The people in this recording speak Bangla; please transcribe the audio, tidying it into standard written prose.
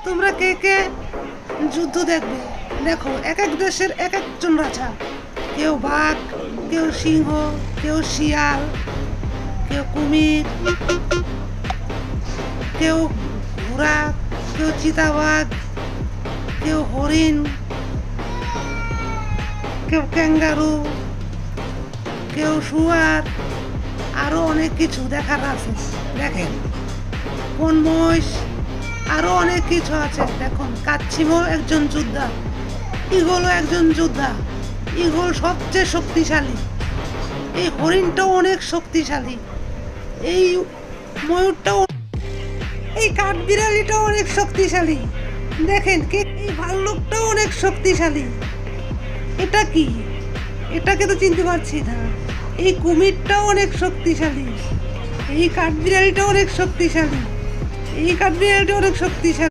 তোমরা কে কে যুদ্ধ দেখবে? দেখো, এক এক দেশের এক একজন রাজা। কেউ বাঘ, কেউ সিংহ, কেউ শিয়াল, কেউ কুমির, কেউ ঘোড়া, কেউ চিতাবাঘ, কেউ হরিণ, কেউ ক্যাঙ্গারু, কেউ শুয়ার, আরো অনেক কিছু দেখার আছে। দেখেন কোন মহিষ, আরো অনেক কিছু আছে। দেখুন, কাচ্ছিমও একজন যোদ্ধা, ঈগলও একজন যোদ্ধা। ঈগল সবচেয়ে শক্তিশালী। এই হরিণটাও অনেক শক্তিশালী। এই ময়ূরটাও, এই কাঠবিড়ালিটাও অনেক শক্তিশালী। দেখেন কে, এই ভাল্লুকটাও অনেক শক্তিশালী। এটা কি? এটাকে তো চিনতে পারছি না। এই কুমিরটাও অনেক শক্তিশালী। এই কাঠবিড়ালিটাও অনেক শক্তিশালী। এই কাঠবিড়ালিটা অনেক শক্তিশালী।